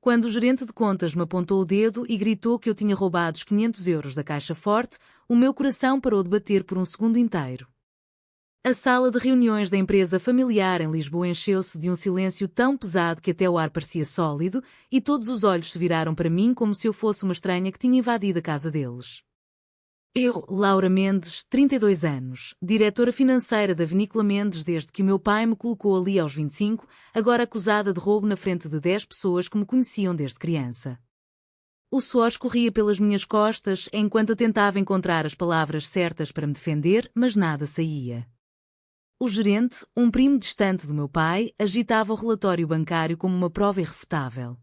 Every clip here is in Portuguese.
Quando o gerente de contas me apontou o dedo e gritou que eu tinha roubado os 500 euros da Caixa Forte, o meu coração parou de bater por um segundo inteiro. A sala de reuniões da empresa familiar em Lisboa encheu-se de um silêncio tão pesado que até o ar parecia sólido, e todos os olhos se viraram para mim como se eu fosse uma estranha que tinha invadido a casa deles. Eu, Laura Mendes, 32 anos, diretora financeira da Vinícola Mendes desde que o meu pai me colocou ali aos 25, agora acusada de roubo na frente de 10 pessoas que me conheciam desde criança. O suor escorria pelas minhas costas enquanto eu tentava encontrar as palavras certas para me defender, mas nada saía. O gerente, um primo distante do meu pai, agitava o relatório bancário como uma prova irrefutável.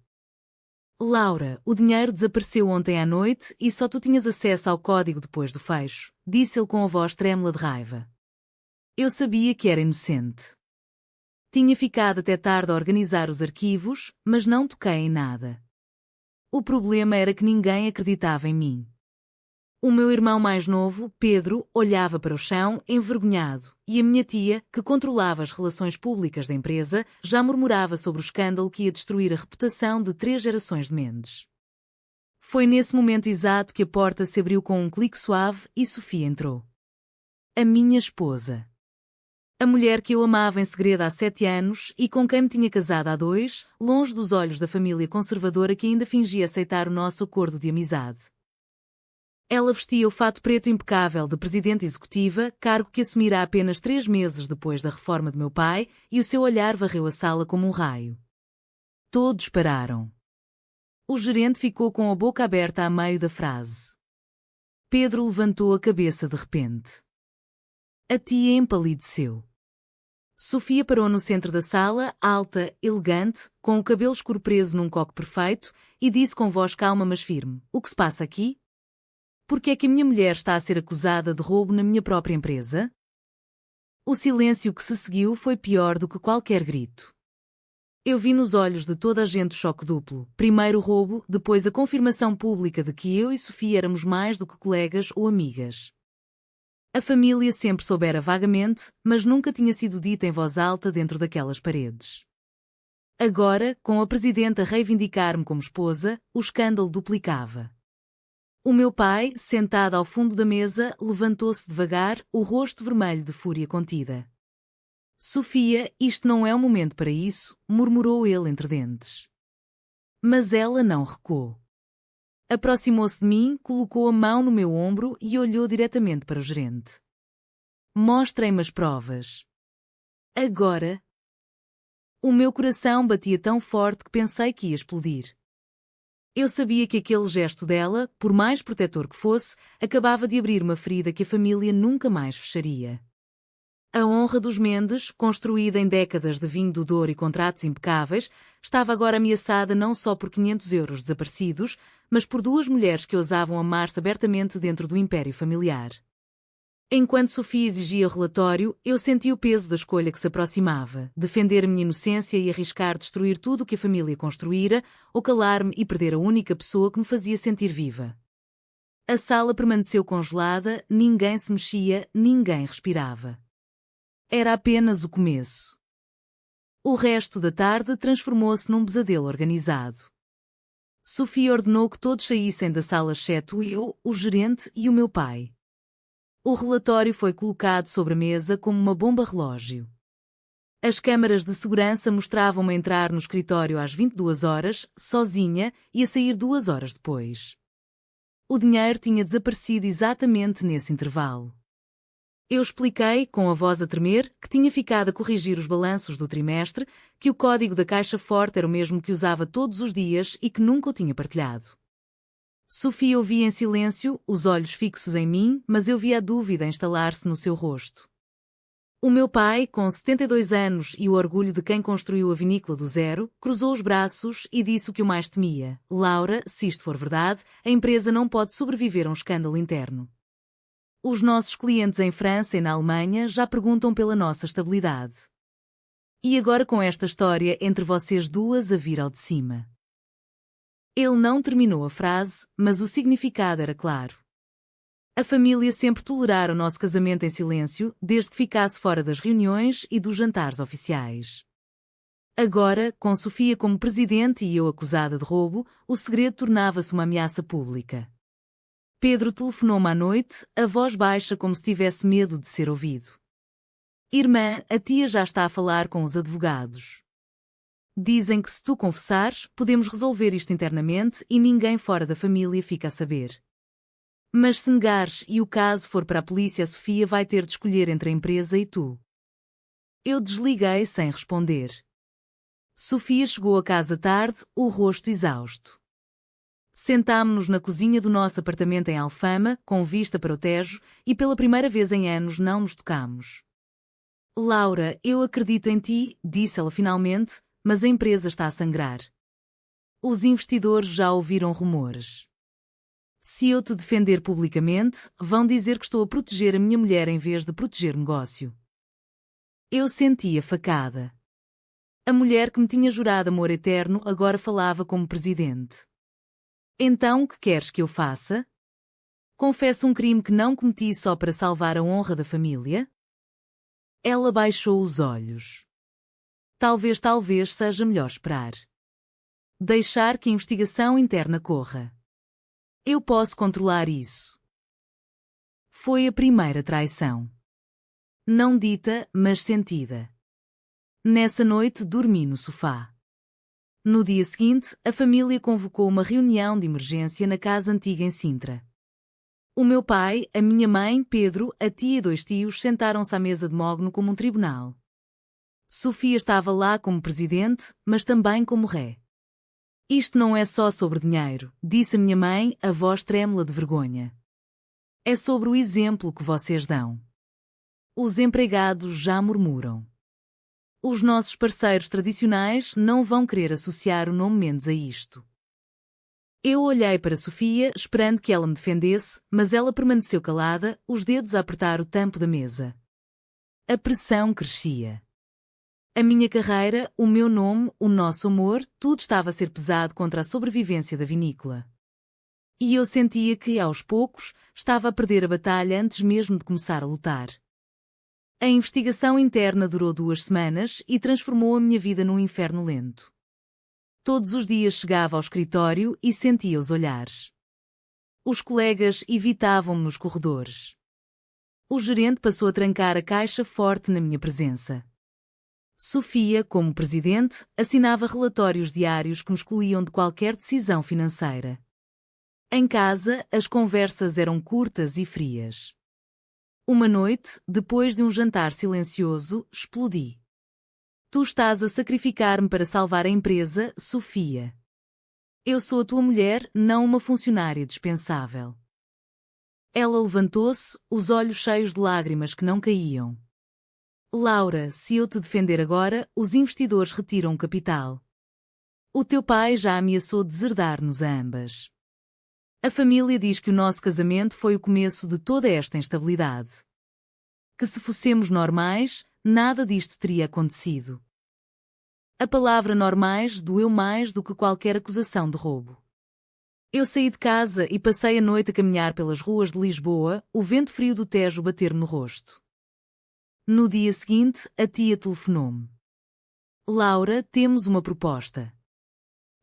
Laura, o dinheiro desapareceu ontem à noite e só tu tinhas acesso ao código depois do fecho, disse ele com a voz trêmula de raiva. Eu sabia que era inocente. Tinha ficado até tarde a organizar os arquivos, mas não toquei em nada. O problema era que ninguém acreditava em mim. O meu irmão mais novo, Pedro, olhava para o chão, envergonhado, e a minha tia, que controlava as relações públicas da empresa, já murmurava sobre o escândalo que ia destruir a reputação de 3 gerações de Mendes. Foi nesse momento exato que a porta se abriu com um clique suave e Sofia entrou. A minha esposa. A mulher que eu amava em segredo há 7 anos e com quem me tinha casado há 2, longe dos olhos da família conservadora que ainda fingia aceitar o nosso acordo de amizade. Ela vestia o fato preto impecável de presidente executiva, cargo que assumirá apenas 3 meses depois da reforma de meu pai, e o seu olhar varreu a sala como um raio. Todos pararam. O gerente ficou com a boca aberta a meio da frase. Pedro levantou a cabeça de repente. A tia empalideceu. Sofia parou no centro da sala, alta, elegante, com o cabelo escuro preso num coque perfeito, e disse com voz calma mas firme: "O que se passa aqui? Por que é que a minha mulher está a ser acusada de roubo na minha própria empresa?" O silêncio que se seguiu foi pior do que qualquer grito. Eu vi nos olhos de toda a gente o choque duplo. Primeiro o roubo, depois a confirmação pública de que eu e Sofia éramos mais do que colegas ou amigas. A família sempre soubera vagamente, mas nunca tinha sido dita em voz alta dentro daquelas paredes. Agora, com a presidenta a reivindicar-me como esposa, o escândalo duplicava. O meu pai, sentado ao fundo da mesa, levantou-se devagar, o rosto vermelho de fúria contida. "Sofia, isto não é o momento para isso", murmurou ele entre dentes. Mas ela não recuou. Aproximou-se de mim, colocou a mão no meu ombro e olhou diretamente para o gerente. "Mostrem-me as provas. Agora." O meu coração batia tão forte que pensei que ia explodir. Eu sabia que aquele gesto dela, por mais protetor que fosse, acabava de abrir uma ferida que a família nunca mais fecharia. A honra dos Mendes, construída em décadas de vinho do Douro e contratos impecáveis, estava agora ameaçada não só por 500 euros desaparecidos, mas por 2 mulheres que ousavam amar-se abertamente dentro do império familiar. Enquanto Sofia exigia o relatório, eu senti o peso da escolha que se aproximava, defender a minha inocência e arriscar destruir tudo o que a família construíra, ou calar-me e perder a única pessoa que me fazia sentir viva. A sala permaneceu congelada, ninguém se mexia, ninguém respirava. Era apenas o começo. O resto da tarde transformou-se num pesadelo organizado. Sofia ordenou que todos saíssem da sala exceto eu, o gerente e o meu pai. O relatório foi colocado sobre a mesa como uma bomba relógio. As câmaras de segurança mostravam-me entrar no escritório às 22 horas, sozinha, e a sair 2 horas depois. O dinheiro tinha desaparecido exatamente nesse intervalo. Eu expliquei, com a voz a tremer, que tinha ficado a corrigir os balanços do trimestre, que o código da Caixa Forte era o mesmo que usava todos os dias e que nunca o tinha partilhado. Sofia ouvia em silêncio, os olhos fixos em mim, mas eu via a dúvida instalar-se no seu rosto. O meu pai, com 72 anos e o orgulho de quem construiu a vinícola do zero, cruzou os braços e disse o que eu mais temia: "Laura, se isto for verdade, a empresa não pode sobreviver a um escândalo interno. Os nossos clientes em França e na Alemanha já perguntam pela nossa estabilidade. E agora com esta história entre vocês duas a vir ao de cima." Ele não terminou a frase, mas o significado era claro. A família sempre tolerara o nosso casamento em silêncio, desde que ficasse fora das reuniões e dos jantares oficiais. Agora, com Sofia como presidente e eu acusada de roubo, o segredo tornava-se uma ameaça pública. Pedro telefonou-me à noite, a voz baixa como se tivesse medo de ser ouvido. Irmã, a tia já está a falar com os advogados. Dizem que se tu confessares, podemos resolver isto internamente e ninguém fora da família fica a saber. Mas se negares e o caso for para a polícia, a Sofia vai ter de escolher entre a empresa e tu. Eu desliguei sem responder. Sofia chegou a casa tarde, o rosto exausto. Sentámo-nos na cozinha do nosso apartamento em Alfama, com vista para o Tejo, e pela primeira vez em anos não nos tocamos. Laura, eu acredito em ti, disse ela finalmente, mas a empresa está a sangrar. Os investidores já ouviram rumores. Se eu te defender publicamente, vão dizer que estou a proteger a minha mulher em vez de proteger o negócio. Eu senti a facada. A mulher que me tinha jurado amor eterno agora falava como presidente. Então, o que queres que eu faça? Confesso um crime que não cometi só para salvar a honra da família? Ela baixou os olhos. Talvez seja melhor esperar. Deixar que a investigação interna corra. Eu posso controlar isso. Foi a primeira traição. Não dita, mas sentida. Nessa noite dormi no sofá. No dia seguinte, a família convocou uma reunião de emergência na casa antiga em Sintra. O meu pai, a minha mãe, Pedro, a tia e 2 tios sentaram-se à mesa de mogno como um tribunal. Sofia estava lá como presidente, mas também como ré. Isto não é só sobre dinheiro, disse a minha mãe, a voz trêmula de vergonha. É sobre o exemplo que vocês dão. Os empregados já murmuram. Os nossos parceiros tradicionais não vão querer associar o nome Mendes a isto. Eu olhei para Sofia, esperando que ela me defendesse, mas ela permaneceu calada, os dedos a apertar o tampo da mesa. A pressão crescia. A minha carreira, o meu nome, o nosso amor, tudo estava a ser pesado contra a sobrevivência da vinícola. E eu sentia que, aos poucos, estava a perder a batalha antes mesmo de começar a lutar. A investigação interna durou 2 semanas e transformou a minha vida num inferno lento. Todos os dias chegava ao escritório e sentia os olhares. Os colegas evitavam-me nos corredores. O gerente passou a trancar a caixa forte na minha presença. Sofia, como presidente, assinava relatórios diários que me excluíam de qualquer decisão financeira. Em casa, as conversas eram curtas e frias. Uma noite, depois de um jantar silencioso, explodi. Tu estás a sacrificar-me para salvar a empresa, Sofia. Eu sou a tua mulher, não uma funcionária dispensável. Ela levantou-se, os olhos cheios de lágrimas que não caíam. Laura, se eu te defender agora, os investidores retiram o capital. O teu pai já ameaçou deserdar-nos a ambas. A família diz que o nosso casamento foi o começo de toda esta instabilidade. Que se fossemos normais, nada disto teria acontecido. A palavra normais doeu mais do que qualquer acusação de roubo. Eu saí de casa e passei a noite a caminhar pelas ruas de Lisboa, o vento frio do Tejo bater-me no rosto. No dia seguinte, a tia telefonou-me. Laura, temos uma proposta.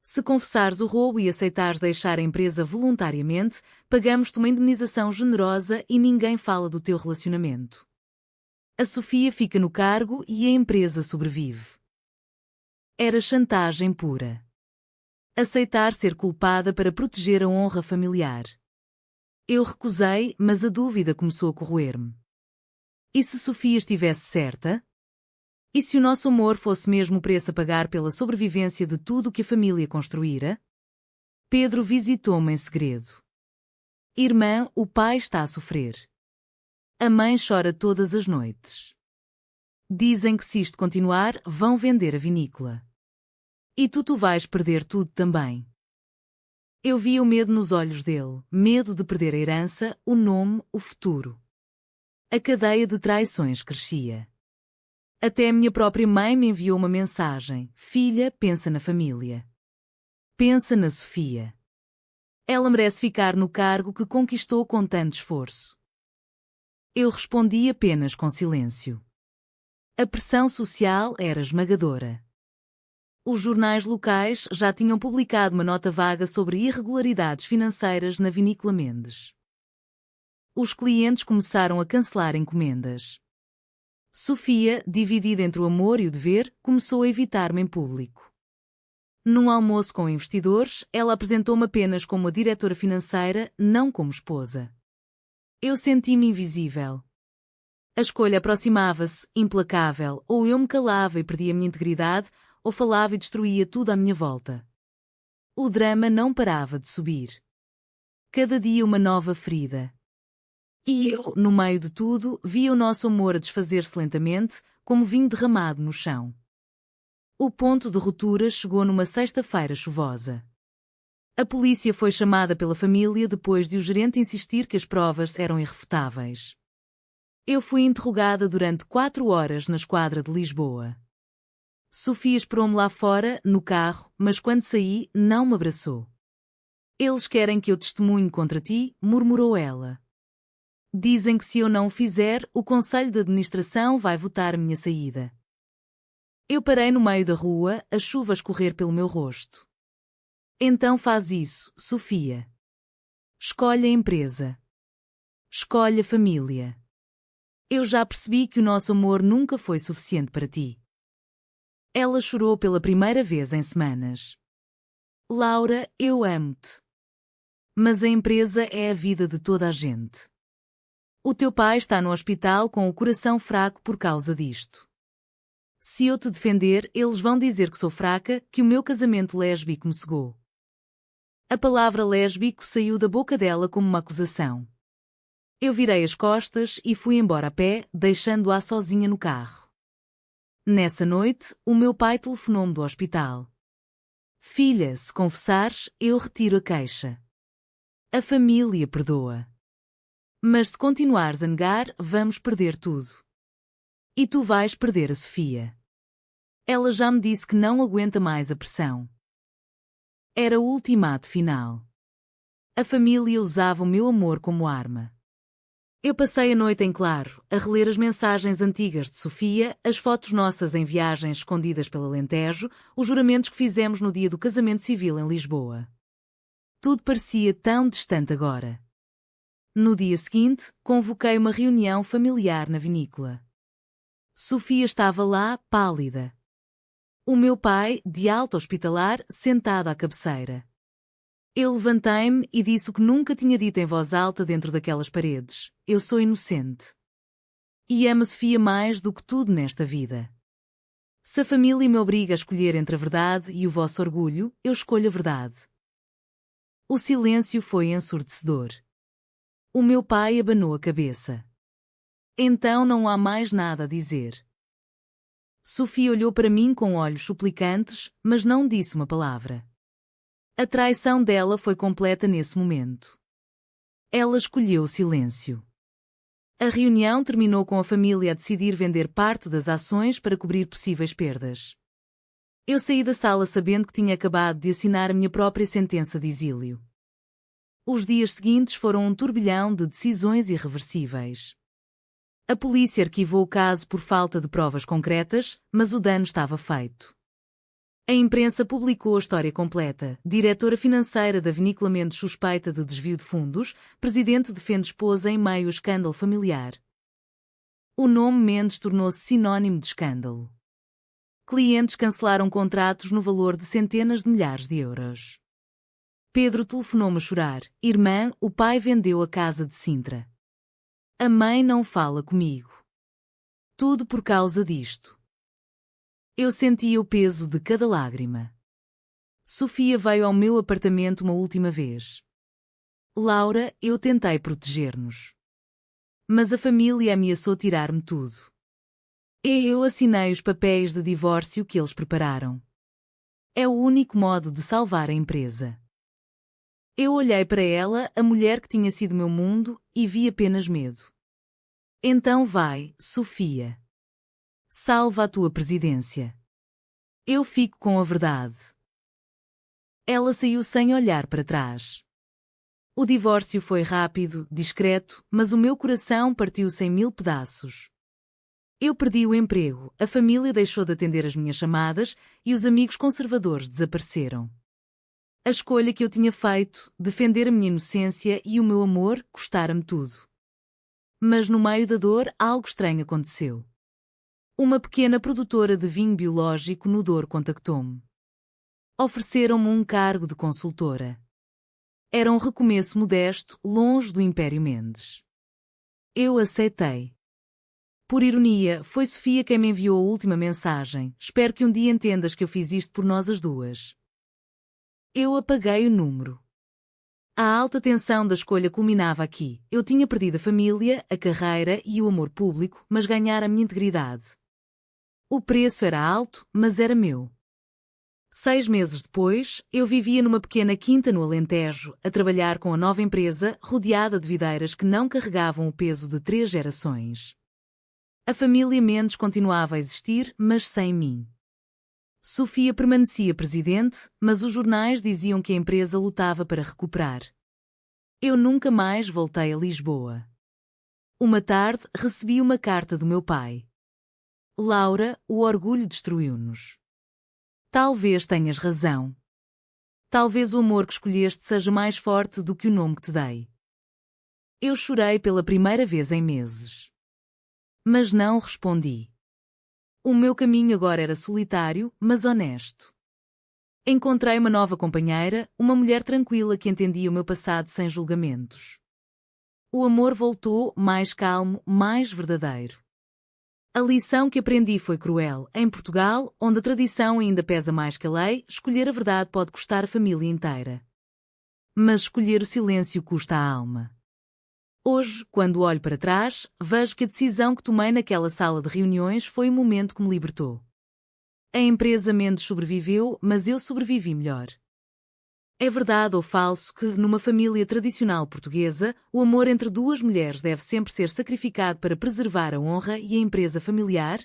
Se confessares o roubo e aceitares deixar a empresa voluntariamente, pagamos-te uma indemnização generosa e ninguém fala do teu relacionamento. A Sofia fica no cargo e a empresa sobrevive. Era chantagem pura. Aceitar ser culpada para proteger a honra familiar. Eu recusei, mas a dúvida começou a corroer-me. E se Sofia estivesse certa? E se o nosso amor fosse mesmo o preço a pagar pela sobrevivência de tudo o que a família construíra? Pedro visitou-me em segredo. Irmã, o pai está a sofrer. A mãe chora todas as noites. Dizem que se isto continuar, vão vender a vinícola. E tu vais perder tudo também. Eu via o medo nos olhos dele, medo de perder a herança, o nome, o futuro. A cadeia de traições crescia. Até a minha própria mãe me enviou uma mensagem. Filha, pensa na família. Pensa na Sofia. Ela merece ficar no cargo que conquistou com tanto esforço. Eu respondi apenas com silêncio. A pressão social era esmagadora. Os jornais locais já tinham publicado uma nota vaga sobre irregularidades financeiras na Vinícola Mendes. Os clientes começaram a cancelar encomendas. Sofia, dividida entre o amor e o dever, começou a evitar-me em público. Num almoço com investidores, ela apresentou-me apenas como a diretora financeira, não como esposa. Eu senti-me invisível. A escolha aproximava-se, implacável, ou eu me calava e perdia a minha integridade, ou falava e destruía tudo à minha volta. O drama não parava de subir. Cada dia uma nova ferida. E eu, no meio de tudo, via o nosso amor a desfazer-se lentamente, como vinho derramado no chão. O ponto de ruptura chegou numa sexta-feira chuvosa. A polícia foi chamada pela família depois de o gerente insistir que as provas eram irrefutáveis. Eu fui interrogada durante 4 horas na esquadra de Lisboa. Sofia esperou-me lá fora, no carro, mas quando saí, não me abraçou. Eles querem que eu testemunhe contra ti, murmurou ela. Dizem que se eu não o fizer, o Conselho de Administração vai votar a minha saída. Eu parei no meio da rua, a chuva a escorrer pelo meu rosto. Então faz isso, Sofia. Escolhe a empresa. Escolhe a família. Eu já percebi que o nosso amor nunca foi suficiente para ti. Ela chorou pela primeira vez em semanas. Laura, eu amo-te. Mas a empresa é a vida de toda a gente. O teu pai está no hospital com o coração fraco por causa disto. Se eu te defender, eles vão dizer que sou fraca, que o meu casamento lésbico me cegou. A palavra lésbico saiu da boca dela como uma acusação. Eu virei as costas e fui embora a pé, deixando-a sozinha no carro. Nessa noite, o meu pai telefonou-me do hospital. Filha, se confessares, eu retiro a queixa. A família perdoa. Mas se continuares a negar, vamos perder tudo. E tu vais perder a Sofia. Ela já me disse que não aguenta mais a pressão. Era o ultimato final. A família usava o meu amor como arma. Eu passei a noite em claro, a reler as mensagens antigas de Sofia, as fotos nossas em viagens escondidas pelo Alentejo, os juramentos que fizemos no dia do casamento civil em Lisboa. Tudo parecia tão distante agora. No dia seguinte, convoquei uma reunião familiar na vinícola. Sofia estava lá, pálida. O meu pai, de alta hospitalar, sentado à cabeceira. Eu levantei-me e disse o que nunca tinha dito em voz alta dentro daquelas paredes. Eu sou inocente. E amo a Sofia mais do que tudo nesta vida. Se a família me obriga a escolher entre a verdade e o vosso orgulho, eu escolho a verdade. O silêncio foi ensurdecedor. O meu pai abanou a cabeça. Então não há mais nada a dizer. Sofia olhou para mim com olhos suplicantes, mas não disse uma palavra. A traição dela foi completa nesse momento. Ela escolheu o silêncio. A reunião terminou com a família a decidir vender parte das ações para cobrir possíveis perdas. Eu saí da sala sabendo que tinha acabado de assinar a minha própria sentença de exílio. Os dias seguintes foram um turbilhão de decisões irreversíveis. A polícia arquivou o caso por falta de provas concretas, mas o dano estava feito. A imprensa publicou a história completa. Diretora financeira da Vinícola Mendes suspeita de desvio de fundos, presidente defende esposa em meio a escândalo familiar. O nome Mendes tornou-se sinónimo de escândalo. Clientes cancelaram contratos no valor de centenas de milhares de euros. Pedro telefonou-me a chorar. Irmã, o pai vendeu a casa de Sintra. A mãe não fala comigo. Tudo por causa disto. Eu sentia o peso de cada lágrima. Sofia veio ao meu apartamento uma última vez. Laura, eu tentei proteger-nos. Mas a família ameaçou tirar-me tudo. E eu assinei os papéis de divórcio que eles prepararam. É o único modo de salvar a empresa. Eu olhei para ela, a mulher que tinha sido meu mundo, e vi apenas medo. Então vai, Sofia. Salva a tua presidência. Eu fico com a verdade. Ela saiu sem olhar para trás. O divórcio foi rápido, discreto, mas o meu coração partiu-se em 1000 pedaços. Eu perdi o emprego, a família deixou de atender as minhas chamadas e os amigos conservadores desapareceram. A escolha que eu tinha feito, defender a minha inocência e o meu amor, custara-me tudo. Mas no meio da dor, algo estranho aconteceu. Uma pequena produtora de vinho biológico no Douro contactou-me. Ofereceram-me um cargo de consultora. Era um recomeço modesto, longe do Império Mendes. Eu aceitei. Por ironia, foi Sofia quem me enviou a última mensagem. Espero que um dia entendas que eu fiz isto por nós as duas. Eu apaguei o número. A alta tensão da escolha culminava aqui. Eu tinha perdido a família, a carreira e o amor público, mas ganhara a minha integridade. O preço era alto, mas era meu. 6 meses depois, eu vivia numa pequena quinta no Alentejo, a trabalhar com a nova empresa, rodeada de videiras que não carregavam o peso de 3 gerações. A família Mendes continuava a existir, mas sem mim. Sofia permanecia presidente, mas os jornais diziam que a empresa lutava para recuperar. Eu nunca mais voltei a Lisboa. Uma tarde, recebi uma carta do meu pai. Laura, o orgulho destruiu-nos. Talvez tenhas razão. Talvez o amor que escolheste seja mais forte do que o nome que te dei. Eu chorei pela primeira vez em meses. Mas não respondi. O meu caminho agora era solitário, mas honesto. Encontrei uma nova companheira, uma mulher tranquila que entendia o meu passado sem julgamentos. O amor voltou, mais calmo, mais verdadeiro. A lição que aprendi foi cruel. Em Portugal, onde a tradição ainda pesa mais que a lei, escolher a verdade pode custar a família inteira. Mas escolher o silêncio custa a alma. Hoje, quando olho para trás, vejo que a decisão que tomei naquela sala de reuniões foi o momento que me libertou. A empresa Mendes sobreviveu, mas eu sobrevivi melhor. É verdade ou falso que, numa família tradicional portuguesa, o amor entre duas mulheres deve sempre ser sacrificado para preservar a honra e a empresa familiar?